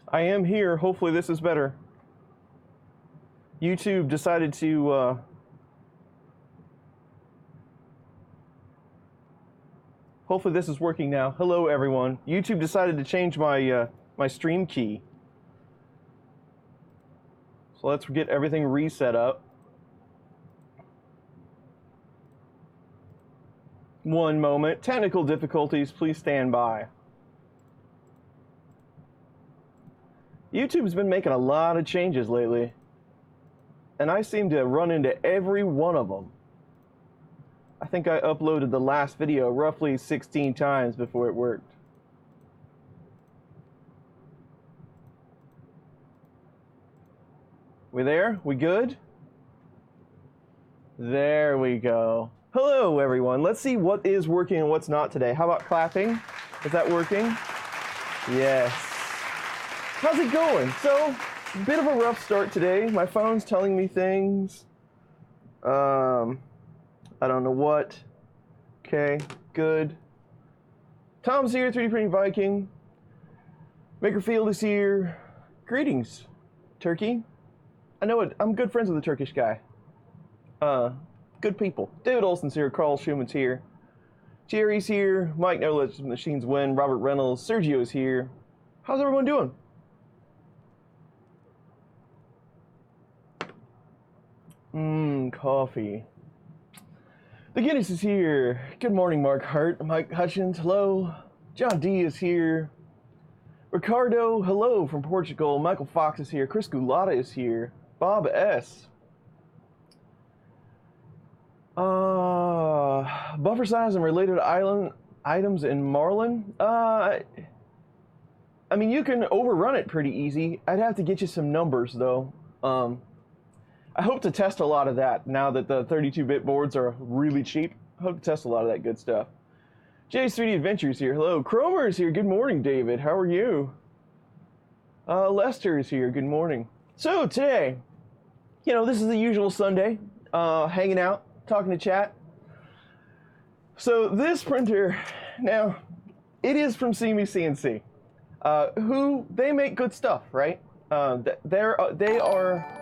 I am here. Hopefully this is better. YouTube decided to hopefully this is working now. Hello everyone. YouTube decided to change my my stream key. So let's get everything reset up. One moment. Technical difficulties, please stand by. YouTube's been making a lot of changes lately, and I seem to run into every one of them. I think I uploaded the last video roughly 16 times before it worked. We there? We good? There we go. Hello everyone. Let's see what is working and what's not today. How about clapping? Is that working? Yes. How's it going? So, a bit of a rough start today. My phone's telling me things. I don't know what. Okay, good. Tom's here, 3D Printing Viking. Makerfield is here. Greetings, Turkey. I know it. I'm good friends with the Turkish guy. Good people. David Olson's here. Carl Schumann's here. Jerry's here. Mike Never Lets Machines Win. Robert Reynolds. Sergio's here. How's everyone doing? Coffee. The Guinness is here. Good morning, Mark Hart. Mike Hutchins, hello. John D is here. Ricardo, hello from Portugal. Michael Fox is here. Chris Gulata is here. Bob S. Buffer size and related island items in Marlin. I mean, you can overrun it pretty easy. I'd have to get you some numbers, though. I hope to test a lot of that now that the 32-bit boards are really cheap. I hope to test a lot of that good stuff. Jay's 3D Adventures here. Hello. Cromer is here. Good morning, David. How are you? Lester is here. Good morning. So today, you know, this is the usual Sunday. Hanging out, talking to chat. So this printer, now, it is from SeeMeCNC. Who, they make good stuff, right? They are...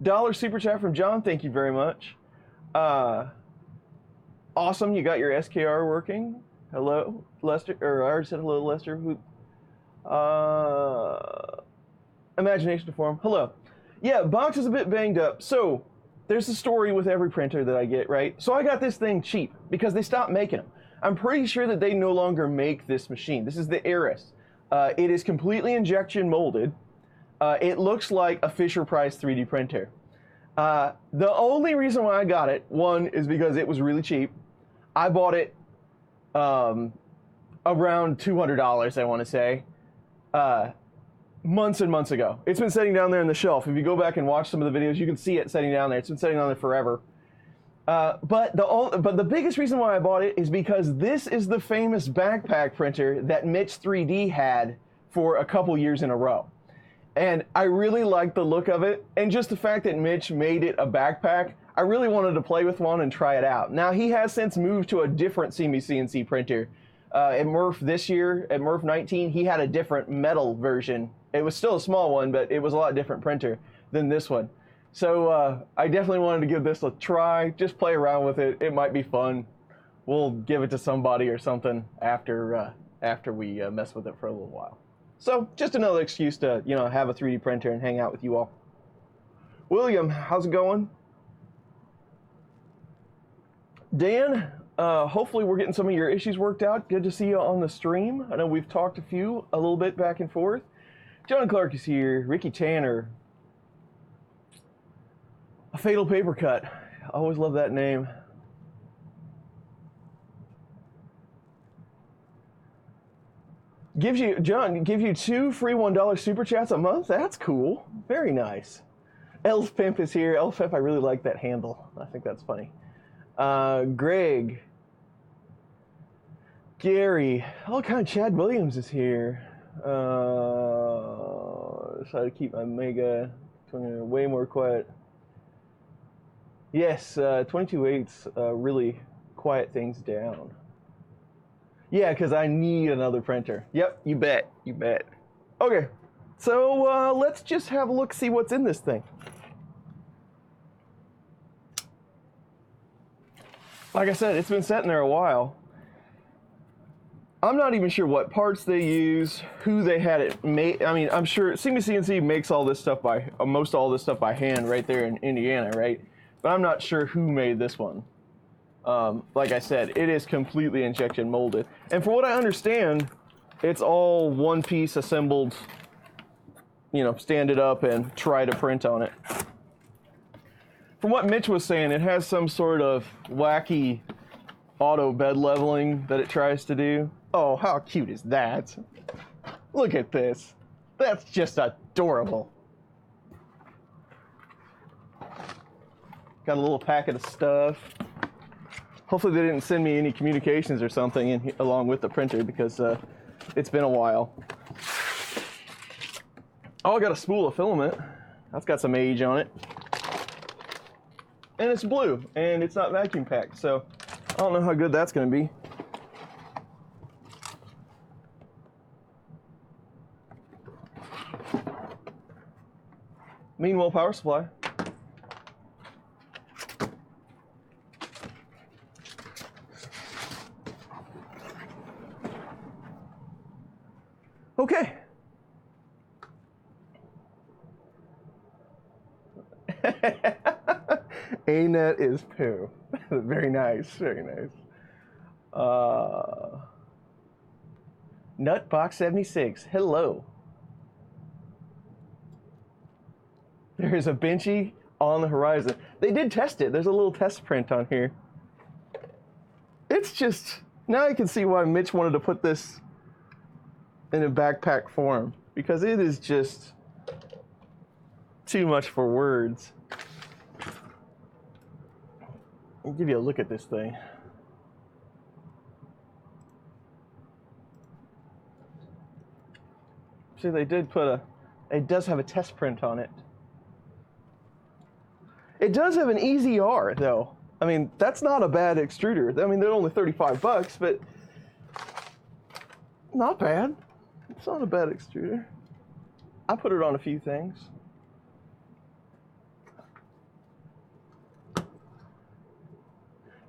$1 super chat from John, thank you very much. Awesome, you got your SKR working. Hello, Lester, or I already said hello, Lester. Who? Imagination to form. Hello. Yeah, box is a bit banged up. So, there's a story with every printer that I get, right? So I got this thing cheap because they stopped making them. I'm pretty sure that they no longer make this machine. This is the Eris. It is completely injection molded. It looks like a Fisher-Price 3D printer. The only reason why I got it, one, is because it was really cheap. I bought it around $200, I want to say, months and months ago. It's been sitting down there on the shelf. If you go back and watch some of the videos, you can see it sitting down there. It's been sitting down there forever. But the biggest reason why I bought it is because this is the famous backpack printer that Mitch 3D had for a couple years in a row. And I really liked the look of it, and just the fact that Mitch made it a backpack, I really wanted to play with one and try it out. Now, he has since moved to a different SeeMeCNC printer. At Murph this year, at Murph 19, he had a different metal version. It was still a small one, but it was a lot different printer than this one. So I definitely wanted to give this a try, just play around with it. It might be fun. We'll give it to somebody or something after we mess with it for a little while. So, just another excuse to, you know, have a 3D printer and hang out with you all. William, how's it going? Dan, hopefully we're getting some of your issues worked out. Good to see you on the stream. I know we've talked a little bit back and forth. John Clark is here. Ricky Tanner. A Fatal Paper Cut. I always love that name. John, give you 2 free $1 super chats a month? That's cool. Very nice. Elf Pimp is here. Elf Pimp, I really like that handle. I think that's funny. Greg. Gary. Oh, kind of Chad Williams is here. Try to keep my mega way more quiet. Yes, 22.8's really quiet things down. Yeah, because I need another printer. Yep, you bet. You bet. Okay, so let's just have a look, see what's in this thing. Like I said, it's been sitting there a while. I'm not even sure what parts they use, who they had it made. I mean, I'm sure SeeMeCNC makes all this stuff by, most all this stuff by hand right there in Indiana, right? But I'm not sure who made this one. Like I said, it is completely injection molded. And for what I understand, it's all one piece assembled, you know, stand it up and try to print on it. From what Mitch was saying, it has some sort of wacky auto bed leveling that it tries to do. Oh, how cute is that? Look at this. That's just adorable. Got a little packet of stuff. Hopefully they didn't send me any communications or something in along with the printer, because it's been a while. Oh, I got a spool of filament. That's got some age on it. And it's blue, and it's not vacuum packed, so I don't know how good that's going to be. Meanwhile, power supply. Okay. A-net is poo. Very nice, very nice. Nutbox76, hello. There's a Benchy on the horizon. They did test it. There's a little test print on here. It's just, now I can see why Mitch wanted to put this in a backpack form, because it is just too much for words. I'll give you a look at this thing. See, they did put it does have a test print on it. It does have an easy R, though. I mean, that's not a bad extruder. I mean, they're only 35 bucks, but not bad. It's not a bad extruder. I put it on a few things.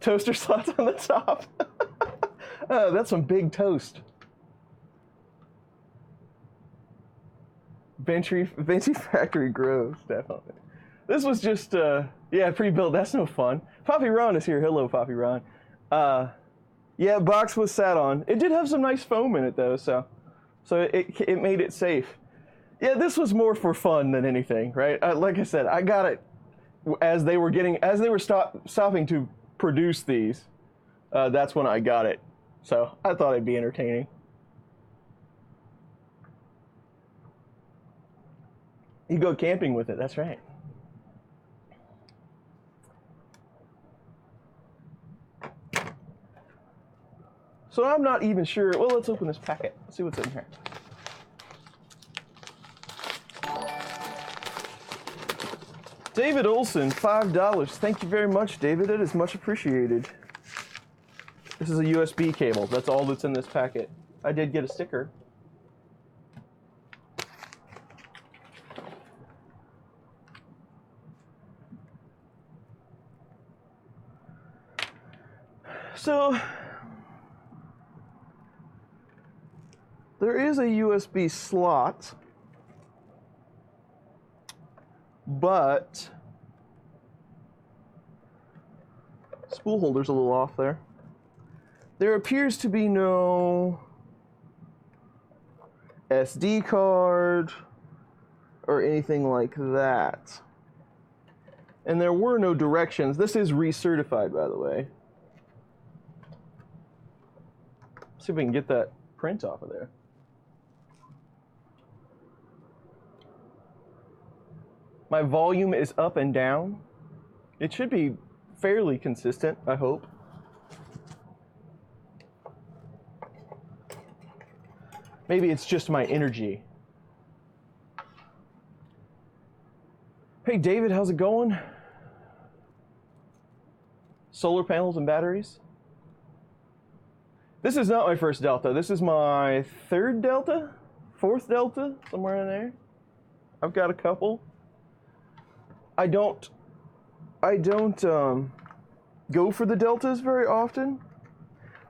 Toaster slots on the top. Oh, that's some big toast. Benchy Factory Groves, definitely. This was just, yeah, pre-built. That's no fun. Poppy Ron is here. Hello, Poppy Ron. Yeah, box was sat on. It did have some nice foam in it, though, so it made it safe. Yeah, this was more for fun than anything, right? Like I said, I got it as they were stopping to produce these. That's when I got it, so I thought it'd be entertaining. You go camping with it. That's right. So I'm not even sure. Well, let's open this packet. Let's see what's in here. David Olson, $5. Thank you very much, David. It is much appreciated. This is a USB cable. That's all that's in this packet. I did get a sticker. So there is a USB slot, but spool holder's a little off there. There appears to be no SD card or anything like that. And there were no directions. This is recertified, by the way. See if we can get that print off of there. My volume is up and down. It should be fairly consistent, I hope. Maybe it's just my energy. Hey David, how's it going? Solar panels and batteries? This is not my first Delta. This is my third Delta, fourth Delta, somewhere in there. I've got a couple. I don't go for the Deltas very often.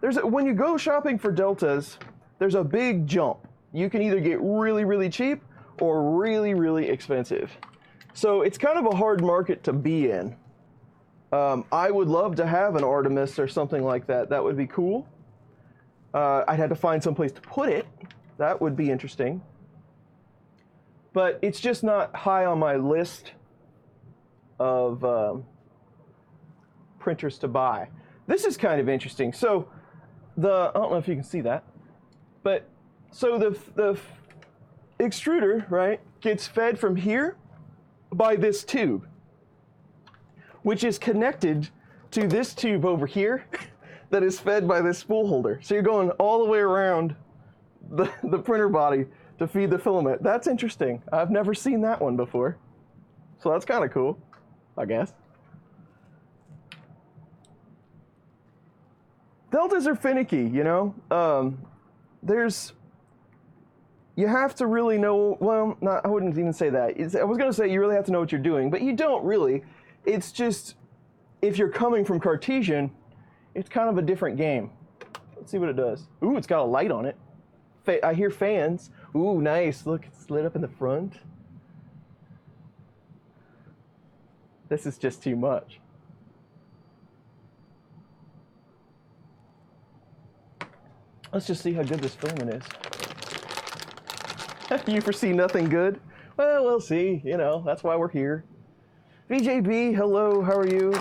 When you go shopping for Deltas, there's a big jump. You can either get really, really cheap or really, really expensive. So it's kind of a hard market to be in. I would love to have an Artemis or something like that. That would be cool. I'd have to find some place to put it. That would be interesting. But it's just not high on my list of printers to buy. This is kind of interesting. So I don't know if you can see that, but so the extruder, right, gets fed from here by this tube, which is connected to this tube over here that is fed by this spool holder. So you're going all the way around the printer body to feed the filament. That's interesting. I've never seen that one before. So that's kind of cool, I guess. Deltas are finicky, you know? You have to really know, well, I wouldn't even say that. I was going to say you really have to know what you're doing, but you don't really. It's just, if you're coming from Cartesian, it's kind of a different game. Let's see what it does. Ooh, it's got a light on it. I hear fans. Ooh, nice. Look, it's lit up in the front. This is just too much. Let's just see how good this filament is. You foresee nothing good? Well, we'll see. You know, that's why we're here. VJB, hello, how are you?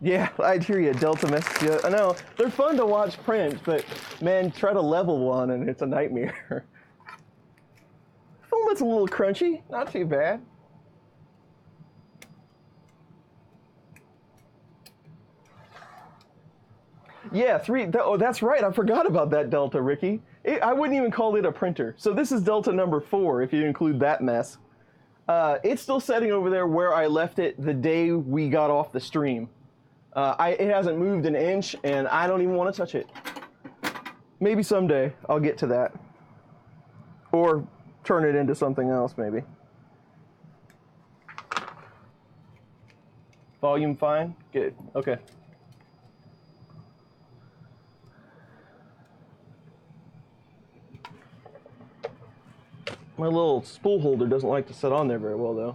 Yeah, I'd hear you, Delta message you. I know, they're fun to watch print, but man, try to level one and it's a nightmare. Filament's a little crunchy, not too bad. Yeah, oh, that's right. I forgot about that Delta, Ricky. I wouldn't even call it a printer. So this is Delta number 4, if you include that mess. It's still sitting over there where I left it the day we got off the stream. It hasn't moved an inch, and I don't even want to touch it. Maybe someday I'll get to that. Or turn it into something else, maybe. Volume fine? Good. Okay. My little spool holder doesn't like to sit on there very well, though.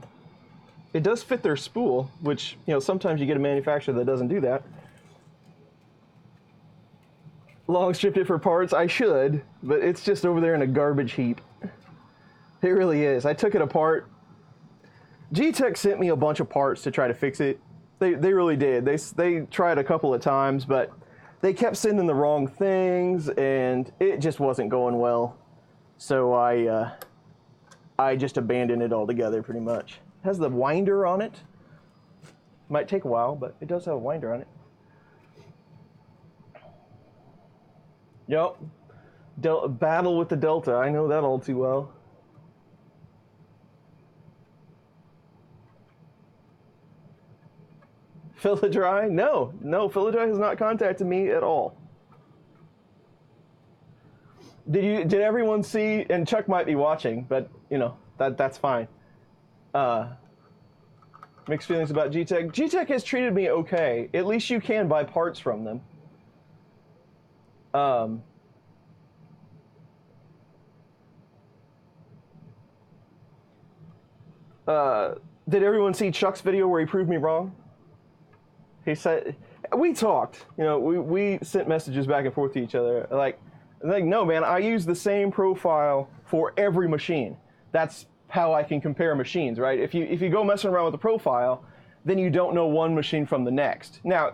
It does fit their spool, which, you know, sometimes you get a manufacturer that doesn't do that. Long stripped it for parts. I should, but it's just over there in a garbage heap. It really is. I took it apart. G-Tech sent me a bunch of parts to try to fix it. They really did. They tried a couple of times, but they kept sending the wrong things, and it just wasn't going well. So I just abandoned it altogether, pretty much. It has the winder on it. Might take a while, but it does have a winder on it. Yep. Battle with the Delta. I know that all too well. Philodry? No, Philodry has not contacted me at all. Did everyone see, and Chuck might be watching, but you know, that's fine. Mixed feelings about G-Tech. G-Tech has treated me okay. At least you can buy parts from them. Did everyone see Chuck's video where he proved me wrong? He said, we talked, you know, we sent messages back and forth to each other. Like, no, man, I use the same profile for every machine. That's how I can compare machines, right? If you go messing around with the profile, then you don't know one machine from the next. Now,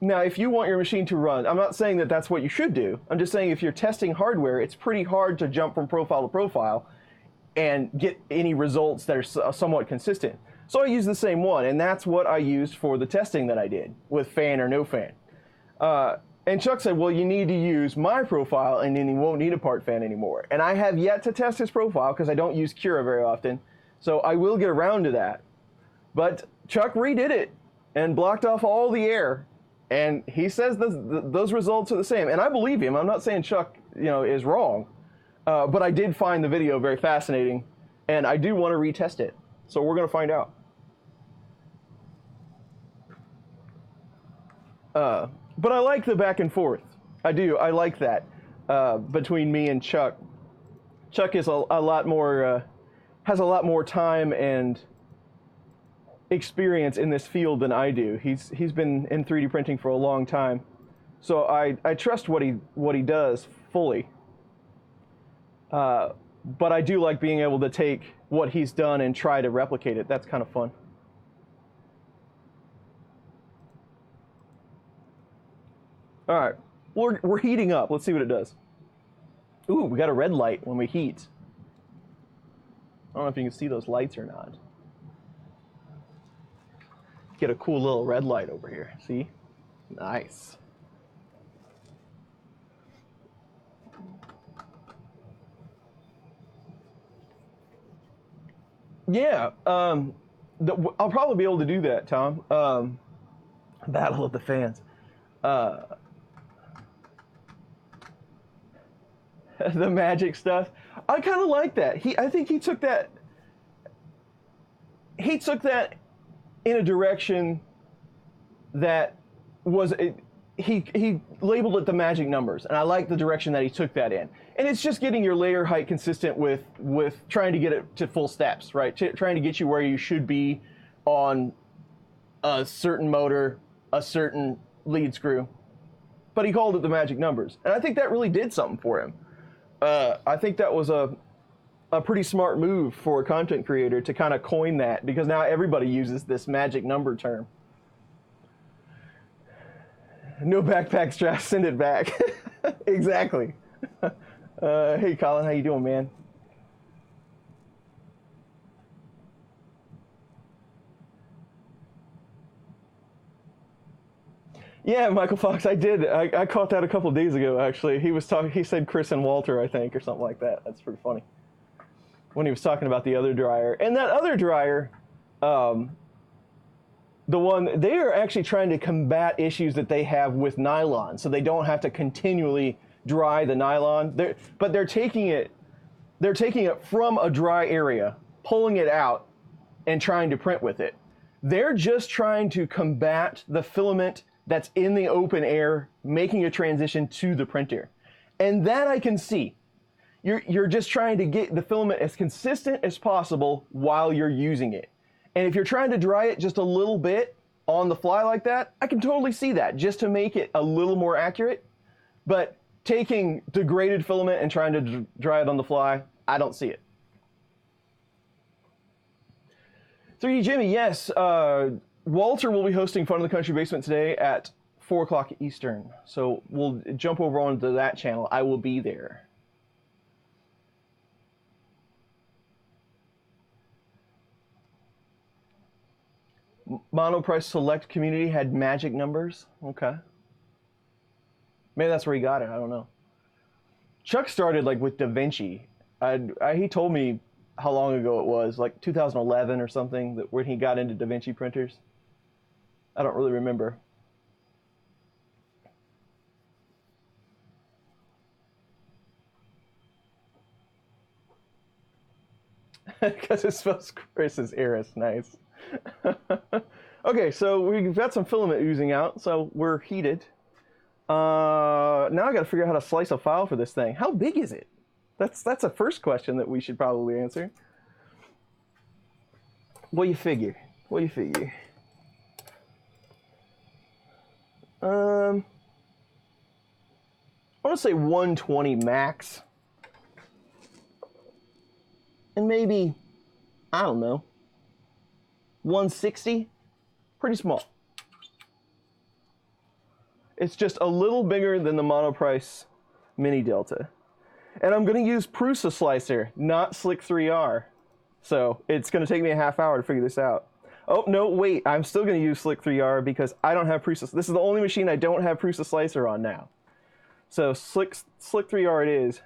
if you want your machine to run, I'm not saying that that's what you should do. I'm just saying if you're testing hardware, it's pretty hard to jump from profile to profile and get any results that are somewhat consistent. So I use the same one, and that's what I used for the testing that I did with fan or no fan. And Chuck said, well, you need to use my profile, and then you won't need a part fan anymore. And I have yet to test his profile because I don't use Cura very often, so I will get around to that. But Chuck redid it and blocked off all the air, and he says those results are the same. And I believe him. I'm not saying Chuck, is wrong, but I did find the video very fascinating, and I do want to retest it. So we're going to find out. But I like the back and forth. I do. I like that between me and Chuck. Chuck is a lot more, has a lot more time and experience in this field than I do. He's been in 3D printing for a long time, so I trust what he does fully. But I do like being able to take what he's done and try to replicate it. That's kind of fun. All right, we're heating up. Let's see what it does. Ooh, we got a red light when we heat. I don't know if you can see those lights or not. Get a cool little red light over here. See? Nice. Yeah, I'll probably be able to do that, Tom. Battle of the fans. The magic stuff. I kind of like that. I think he took that in a direction that was he labeled it the magic numbers, and I like the direction that he took that in. And it's just getting your layer height consistent with trying to get it to full steps, right? Trying to get you where you should be on a certain motor, a certain lead screw. But he called it the magic numbers, and I think that really did something for him. I think that was a pretty smart move for a content creator to kind of coin that, because now everybody uses this magic number term. No backpack strap, send it back. Exactly. Hey Colin, how you doing, man? Yeah, Michael Fox, I did. I caught that a couple of days ago, actually. He said Chris and Walter, I think, or something like that. That's pretty funny. When he was talking about the other dryer. And that other dryer, the one, they are actually trying to combat issues that they have with nylon, so they don't have to continually dry the nylon. But they're taking it from a dry area, pulling it out, and trying to print with it. They're just trying to combat the filament that's in the open air, making a transition to the printer. And that I can see. You're just trying to get the filament as consistent as possible while you're using it. And if you're trying to dry it just a little bit on the fly like that, I can totally see that, just to make it a little more accurate. But taking degraded filament and trying to dry it on the fly, I don't see it. 3D Jimmy, yes. Walter will be hosting Fun in the Country Basement today at 4 o'clock Eastern. So we'll jump over onto that channel. I will be there. Monoprice Select community had magic numbers. Okay. Maybe that's where he got it. I don't know. Chuck started like with DaVinci. He told me how long ago it was, like 2011 or something, that when he got into DaVinci printers. I don't really remember. Because it spells Chris as Eris. Nice. Okay, so we've got some filament oozing out, so we're heated. Now I got to figure out how to slice a file for this thing. How big is it? That's a first question that we should probably answer. What do you figure? What do you figure? I want to say 120 max. And maybe, I don't know, 160? Pretty small. It's just a little bigger than the Monoprice Mini Delta. And I'm going to use Prusa Slicer, not Slick 3R. So it's going to take me a half hour to figure this out. Oh, no, wait. I'm still going to use Slick 3R because I don't have Prusa. This is the only machine I don't have Prusa Slicer on now. So Slick 3R it is.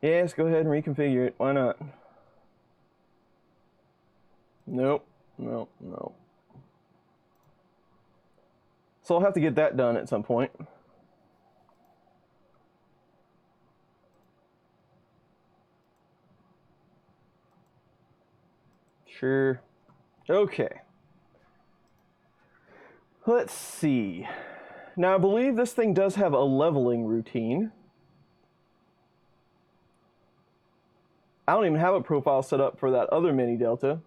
Yes, go ahead and reconfigure it. Why not? Nope. Nope. Nope. So I'll have to get that done at some point. Sure. Okay. Let's see. Now, I believe this thing does have a leveling routine. I don't even have a profile set up for that other mini delta.